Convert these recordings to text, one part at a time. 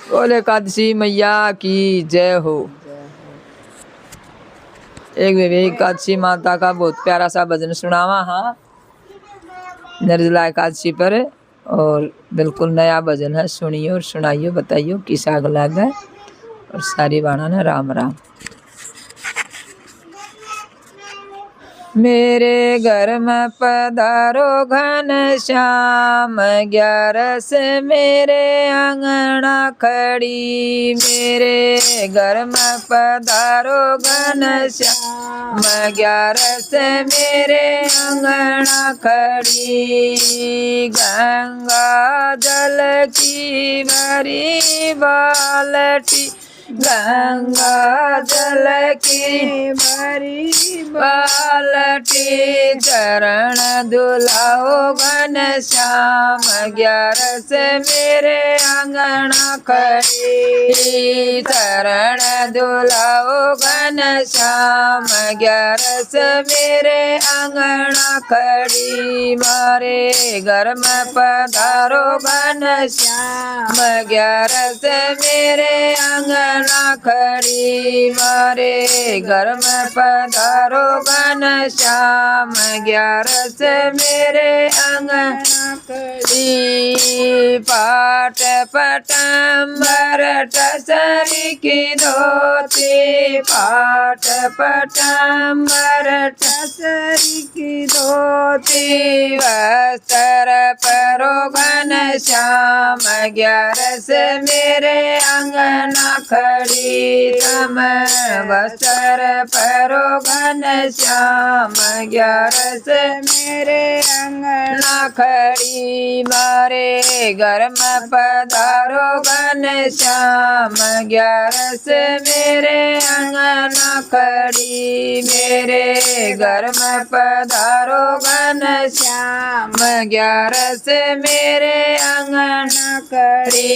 बोले एकादशी मैया की जय हो। एक विवेक एकादशी माता का बहुत प्यारा सा भजन सुनावा। हाँ, निर्जला एकादशी पर, और बिल्कुल नया भजन है। सुनिए और सुनाइए, बताइए किसा लग है। और सारी बाणा ने राम राम। मेरे घर में पधारो घन श्याम, 11 मेरे अंगना खड़ी। मेरे घर में पधारो घन श्याम, 11 मेरे अंगना खड़ी। गंगा जल की भरी बाल्टी, गंगा जल की भरी बाल्टी। चरण धुलाओ घन श्याम, 11 मेरे अंगना खड़ी। चरण धुलाओ घन श्याम, 11 मेरे अंगना खड़ी। मारे घर में पधारो घन श्याम, 11 मेरे अंगना खड़ी। मारे घर में पधारो घन श्याम, 11 मेरे अंगना खड़ी। पाट पटम्बर टसरी की धोती, पाट पटम्बर टसरी की धोती। वस्त्र परो घन श्याम, 11 मेरे अंगना खड़ी। तम वस्त्र परो घन श्याम, 11 मेरे अंगना खड़ी। मारे घर में पधारो घन श्याम, 11 मेरे अंगना खड़ी। मेरे घर में पधारो घन श्याम, 11 मेरे अंगना खड़ी।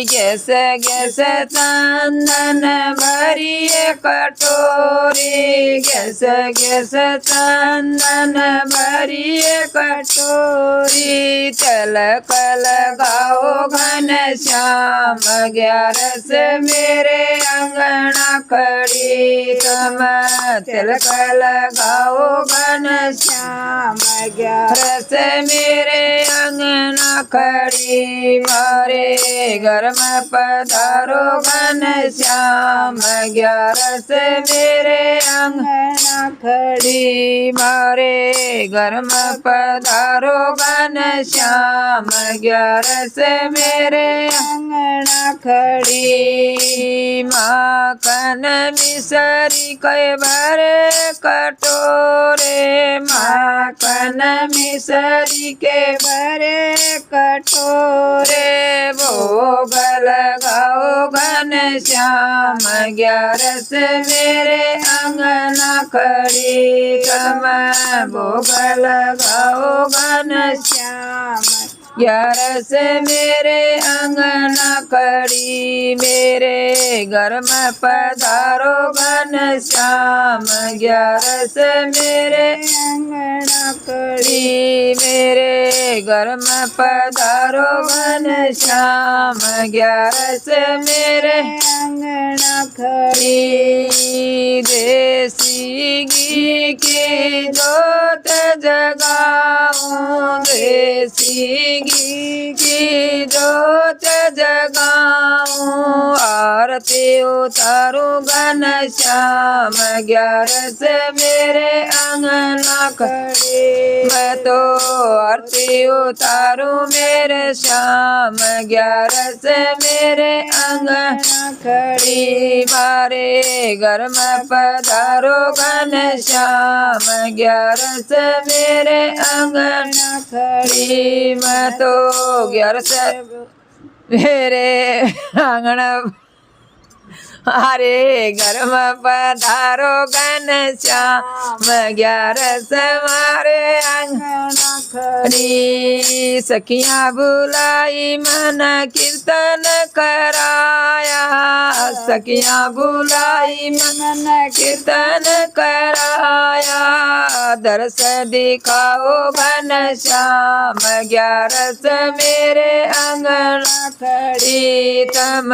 गैस गैस चंदन भरी कटोरी, गैस गैस चंदन भरी कटोरी। तिलक लगाओ घन श्याम, 11 मेरे अंगना खड़ी। तुम तिलक लगाओ घन श्याम, 11 मेरे अंगना खड़ी। मारे घर में पधारो घन श्याम, 11 मेरे अंगना खड़ी। मारे घर में पधारो घन श्याम, 11 मेरे अंगना खड़ी। माखन मिसरी कई भरे कटोरे, माखन मिसरी के भरे कटोरे। भोग लगाओ घन श्याम, 11 मेरे अंगना खड़ी। तम भोग लगाओ घन श्याम, 11 मेरे अंगना खड़ी। मेरे घर में पधारो घन श्याम, 11 मेरे अंगना खड़ी। मेरे घर में पधारो घन श्याम, 11 मेरे अंगना खड़ी। देसी घी की जोत जगाऊं, देसी घी की जोत जगाऊं। आरती उतारूं घन श्याम, 11 मेरे अंगना खड़ी। मैं तो आरती उतारूं मेरे श्याम, 11 मेरे अंगना खड़ी। मारे घर में पधारो घन श्याम, 11 मेरे अंगना खड़ी। मैं तो 11 मेरे आंगन हरे घर में पधारो घनश्याम 11 मारे अंगना खड़ी सखियां बुलाई मन कीर्तन कराया सखियां बुलाई मन कीर्तन कराया दरस दिखाओ घनश्याम 11 मेरे अंगना खड़ी तम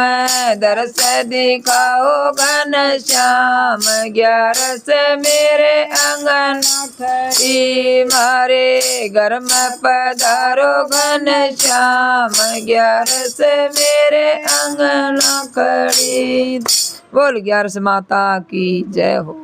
दरस दिखाओ घनश्याम 11 मेरे अंगना खड़ी मारे घर में पधारो घनश्याम 11 मेरे अंगना खड़ी। बोल 11 माता की जय हो।